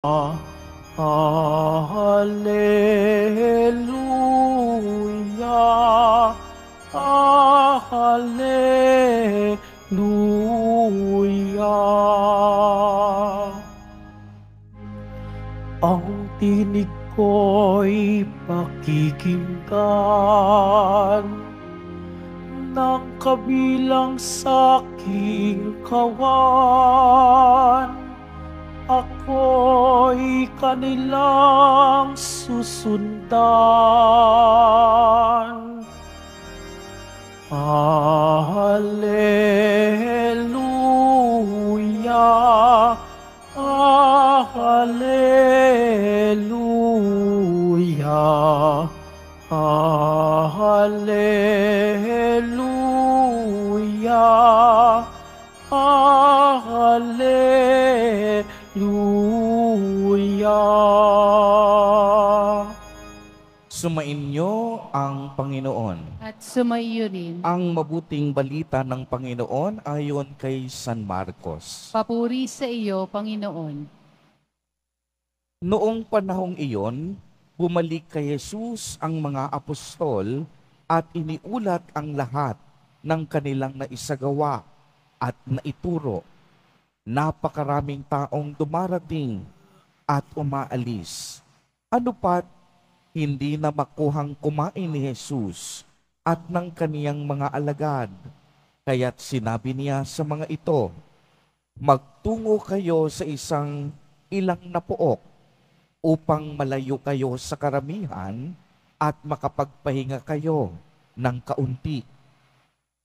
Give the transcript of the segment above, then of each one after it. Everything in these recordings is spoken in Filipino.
Hallelujah, hallelujah. Ang tinig ko'y pakikinggan ng kabilang sa'king kawan. Ako'y kanilang susundan. Hallelujah, hallelujah, hallelujah, hallelujah. Sumainyo ang Panginoon. At sumaiyo rin. Ang mabuting balita ng Panginoon ayon kay San Marcos. Papuri sa iyo, Panginoon. Noong panahong iyon, bumalik kay Jesus ang mga apostol at iniulat ang lahat ng kanilang naisagawa at naituro. Napakaraming taong dumarating at umaalis. Ano pat, hindi na makuhang kumain ni Jesus at ng kaniyang mga alagad. Kaya't sinabi niya sa mga ito, magtungo kayo sa isang ilang na pook upang malayo kayo sa karamihan at makapagpahinga kayo ng kaunti.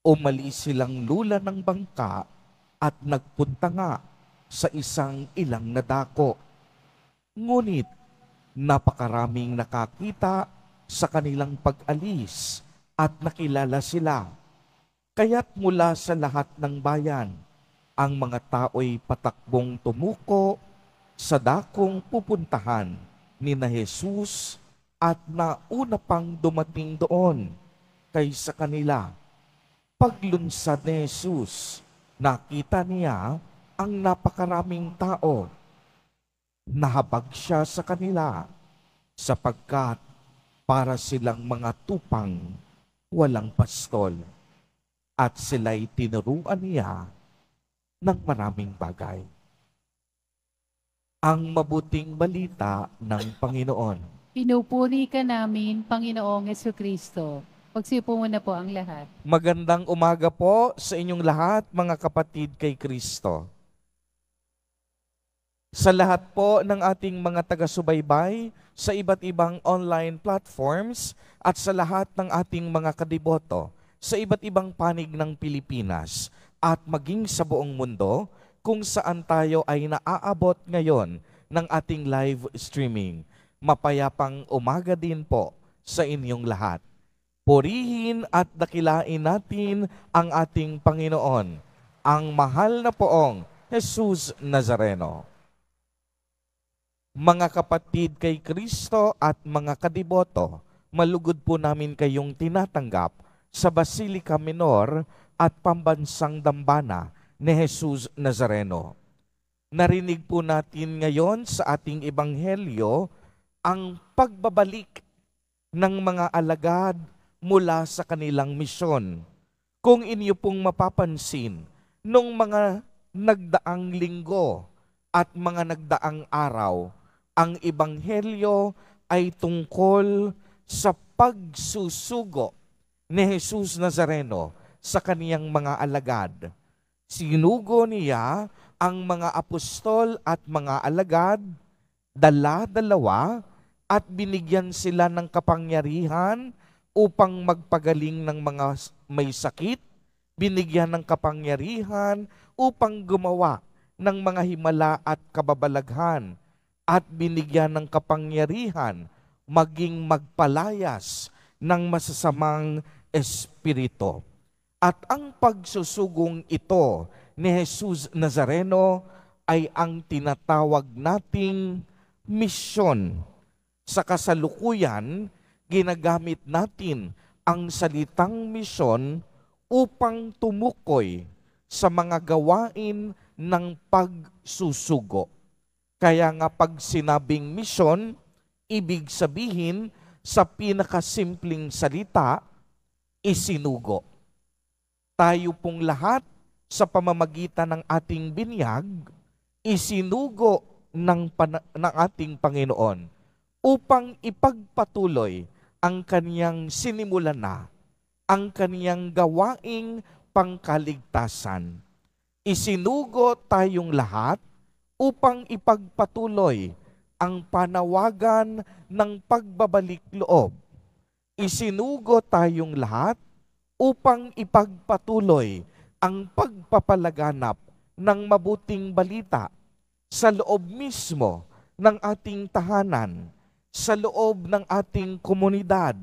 Umalis silang lula ng bangka at nagpunta nga sa isang ilang na dako. Ngunit napakaraming nakakita sa kanilang pag-alis at nakilala sila. Kaya't mula sa lahat ng bayan, ang mga tao'y patakbong tumuko sa dakong pupuntahan ni na Jesus at nauna pang dumating doon kaysa kanila. Paglunsad ni Jesus, nakita niya ang napakaraming tao. Nahabag siya sa kanila sapagkat para silang mga tupang walang pastol at sila'y tinuruan niya ng maraming bagay. Ang mabuting balita ng Panginoon. Pinupuri ka namin, Panginoong Jesucristo. Pagsipo muna po ang lahat. Magandang umaga po sa inyong lahat, mga kapatid kay Kristo. Sa lahat po ng ating mga taga-subaybay sa iba't ibang online platforms at sa lahat ng ating mga kadiboto sa iba't ibang panig ng Pilipinas at maging sa buong mundo kung saan tayo ay naaabot ngayon ng ating live streaming. Mapayapang umaga din po sa inyong lahat. Purihin at dakilain natin ang ating Panginoon, ang mahal na poong Jesus Nazareno. Mga kapatid kay Kristo at mga kadiboto, malugod po namin kayong tinatanggap sa Basilica Minor at Pambansang Dambana ni Jesus Nazareno. Narinig po natin ngayon sa ating ebanghelyo ang pagbabalik ng mga alagad mula sa kanilang misyon. Kung inyo pong mapapansin, nung mga nagdaang linggo at mga nagdaang araw, ang ebanghelyo ay tungkol sa pagsusugo ni Jesus Nazareno sa kaniyang mga alagad. Sinugo niya ang mga apostol at mga alagad, dala-dalawa, at binigyan sila ng kapangyarihan upang magpagaling ng mga may sakit, binigyan ng kapangyarihan upang gumawa ng mga himala at kababalaghan, at binigyan ng kapangyarihan maging magpalayas ng masasamang espiritu. At ang pagsusugong ito ni Jesus Nazareno ay ang tinatawag nating misyon. Sa kasalukuyan, ginagamit natin ang salitang misyon upang tumukoy sa mga gawain ng pagsusugo. Kaya nga pag sinabing misyon, ibig sabihin sa pinakasimpleng salita, isinugo. Tayo pong lahat sa pamamagitan ng ating binyag, isinugo ng ating Panginoon upang ipagpatuloy ang kaniyang sinimulan na, ang kaniyang gawaing pangkaligtasan. Isinugo tayong lahat upang ipagpatuloy ang panawagan ng pagbabalik loob. Isinugo tayong lahat upang ipagpatuloy ang pagpapalaganap ng mabuting balita sa loob mismo ng ating tahanan, sa loob ng ating komunidad,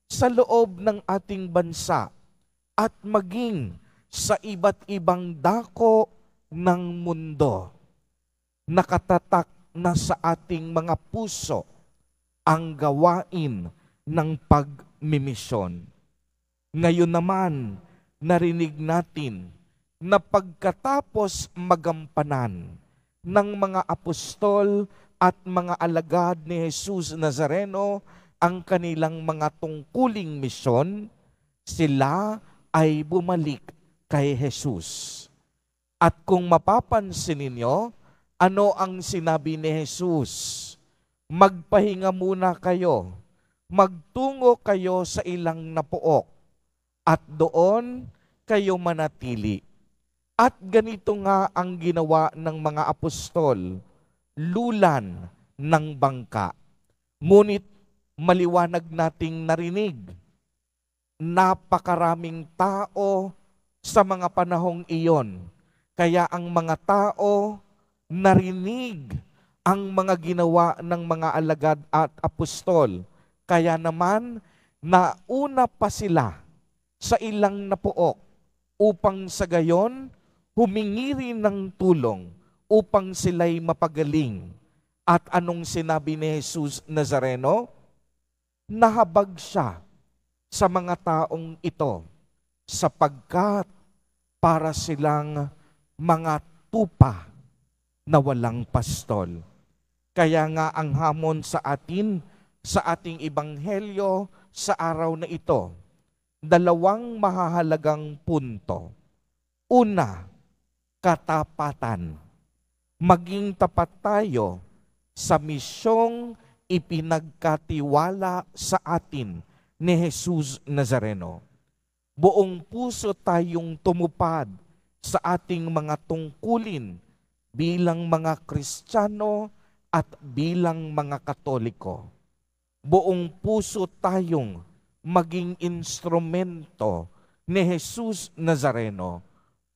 sa loob ng ating bansa, at maging sa iba't ibang dako ng mundo. Nakatatak na sa ating mga puso ang gawain ng pagmimisyon. Ngayon naman, narinig natin na pagkatapos magampanan ng mga apostol at mga alagad ni Jesus Nazareno ang kanilang mga tungkuling misyon, sila ay bumalik kay Jesus. At kung mapapansin ninyo, ano ang sinabi ni Jesus? Magpahinga muna kayo, magtungo kayo sa ilang napuok, at doon kayo manatili. At ganito nga ang ginawa ng mga apostol, lulan ng bangka. Ngunit maliwanag nating narinig, napakaraming tao sa mga panahong iyon. Kaya ang mga tao narinig ang mga ginawa ng mga alagad at apostol. Kaya naman, nauna pa sila sa ilang napuok upang sa gayon, humingi rin ng tulong upang sila'y mapagaling. At anong sinabi ni Jesus Nazareno? Nahabag siya sa mga taong ito sapagkat para silang mga tupa na walang pastol. Kaya nga ang hamon sa atin, sa ating ebanghelyo sa araw na ito, dalawang mahahalagang punto. Una, katapatan. Maging tapat tayo sa misyong ipinagkatiwala sa atin ni Jesus Nazareno. Buong puso tayong tumupad sa ating mga tungkulin bilang mga Kristiyano at bilang mga Katoliko. Buong puso tayong maging instrumento ni Jesus Nazareno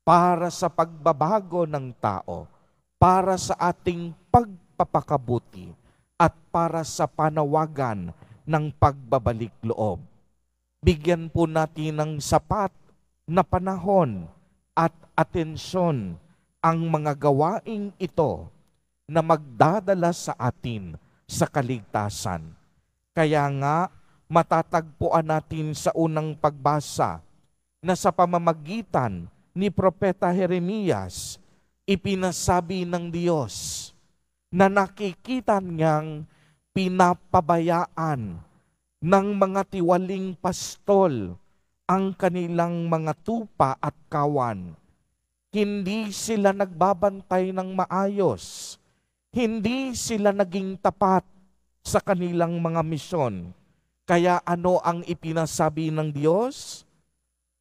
para sa pagbabago ng tao, para sa ating pagpapakabuti, at para sa panawagan ng pagbabalik loob. Bigyan po natin ng sapat na panahon at atensyon ang mga gawaing ito na magdadala sa atin sa kaligtasan. Kaya nga, matatagpuan natin sa unang pagbasa na sa pamamagitan ni Propeta Jeremias, ipinasabi ng Diyos na nakikita niyang pinapabayaan ng mga tiwaling pastol ang kanilang mga tupa at kawan. Hindi sila nagbabantay ng maayos. Hindi sila naging tapat sa kanilang mga misyon. Kaya ano ang ipinasabi ng Diyos?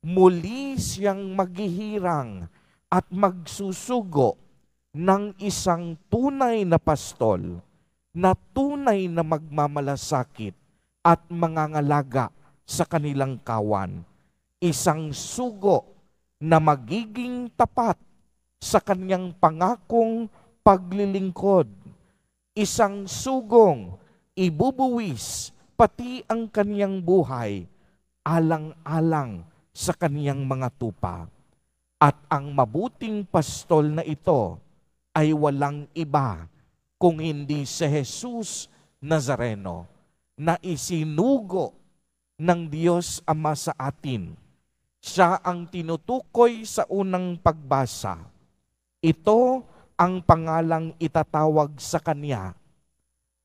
Muli siyang maghihirang at magsusugo ng isang tunay na pastol na tunay na magmamalasakit at mangangalaga sa kanilang kawan. Isang sugo na magiging tapat sa kanyang pangakong paglilingkod. Isang sugong ibubuwis pati ang kanyang buhay alang-alang sa kanyang mga tupa. At ang mabuting pastol na ito ay walang iba kung hindi si Jesus Nazareno na isinugo ng Diyos Ama sa atin. Siya ang tinutukoy sa unang pagbasa. Ito ang pangalang itatawag sa kanya.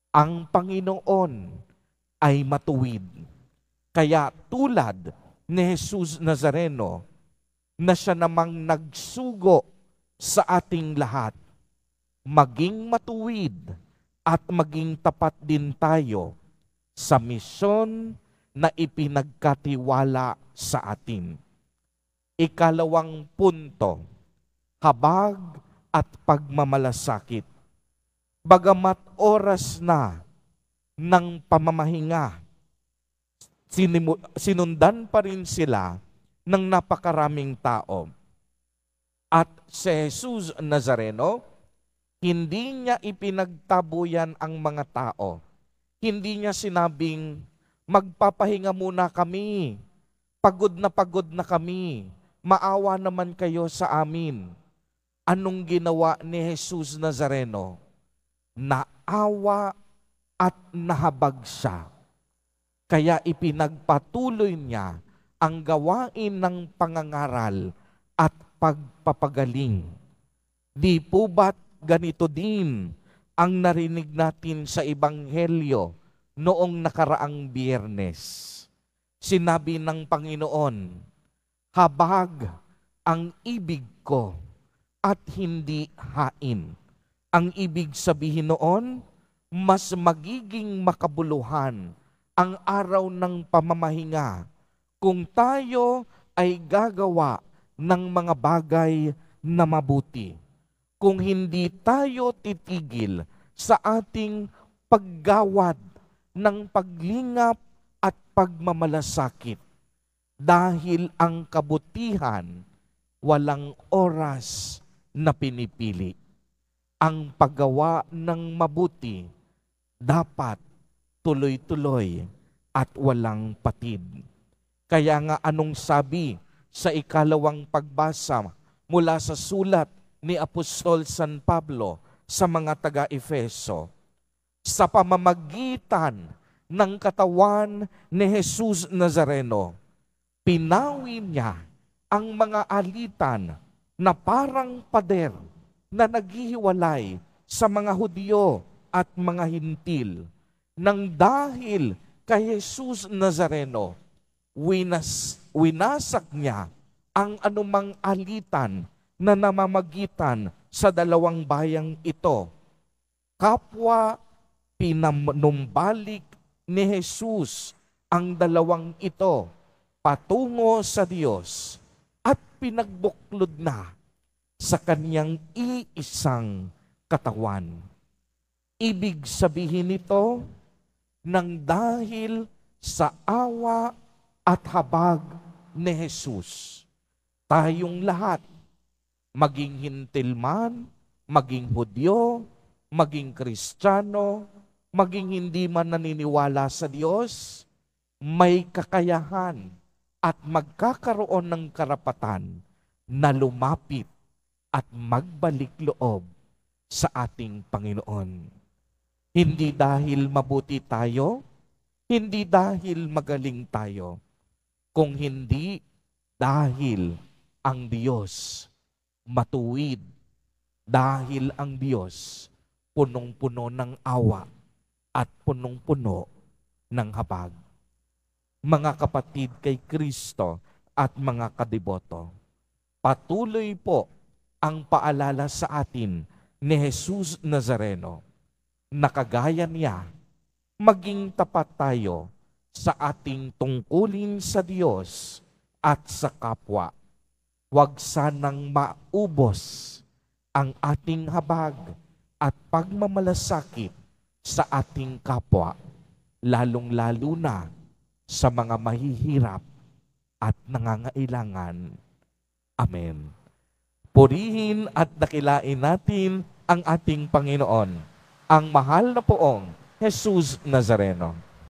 Ang Panginoon ay matuwid. Kaya tulad ni Jesus Nazareno na siya namang nagsugo sa ating lahat, maging matuwid at maging tapat din tayo sa misyon na ipinagkatiwala sa atin. Ikalawang punto, habag at pagmamalasakit. Bagamat oras na ng pamamahinga, sinundan pa rin sila ng napakaraming tao. At si Jesus Nazareno, hindi niya ipinagtabuyan ang mga tao. Hindi niya sinabing, magpapahinga muna kami, pagod na kami, maawa naman kayo sa amin. Anong ginawa ni Jesus Nazareno? Naawa at nahabag siya. Kaya ipinagpatuloy niya ang gawain ng pangangaral at pagpapagaling. Di po ba't ganito din ang narinig natin sa Ebanghelyo noong nakaraang Biyernes? Sinabi ng Panginoon, habag ang ibig ko at hindi hain. Ang ibig sabihin noon, mas magiging makabuluhan ang araw ng pamamahinga kung tayo ay gagawa ng mga bagay na mabuti. Kung hindi tayo titigil sa ating paggawad ng paglingap at pagmamalasakit, dahil ang kabutihan walang oras na pinipili. Ang paggawa ng mabuti dapat tuloy-tuloy at walang patid. Kaya nga anong sabi sa ikalawang pagbasa mula sa sulat ni Apostol San Pablo sa mga taga-Efeso? Sa pamamagitan ng katawan ni Jesus Nazareno, pinawi niya ang mga alitan na parang pader na naghihiwalay sa mga Hudyo at mga Hintil. Nang dahil kay Jesus Nazareno, winasak niya ang anumang alitan na namamagitan sa dalawang bayang ito. Kapwa pinanumbalik ni Jesus ang dalawang ito patungo sa Diyos at pinagbuklod na sa kanyang iisang katawan. Ibig sabihin nito, nang dahil sa awa at habag ni Jesus, tayong lahat, maging Hintil man, maging Hudyo, maging Kristiyano, maging hindi man naniniwala sa Diyos, may kakayahan at magkakaroon ng karapatan na lumapit at magbalik loob sa ating Panginoon. Hindi dahil mabuti tayo, hindi dahil magaling tayo, kung hindi dahil ang Diyos matuwid, dahil ang Diyos punong-puno ng awa at punong-puno ng habag. Mga kapatid kay Kristo at mga kadiboto, patuloy po ang paalala sa atin ni Jesus Nazareno na kagaya niya, maging tapat tayo sa ating tungkulin sa Diyos at sa kapwa. Huwag sanang maubos ang ating habag at pagmamalasakit sa ating kapwa, lalong-lalo na sa mga mahihirap at nangangailangan. Amen. Purihin at dakilain natin ang ating Panginoon, ang mahal na poong Jesus Nazareno.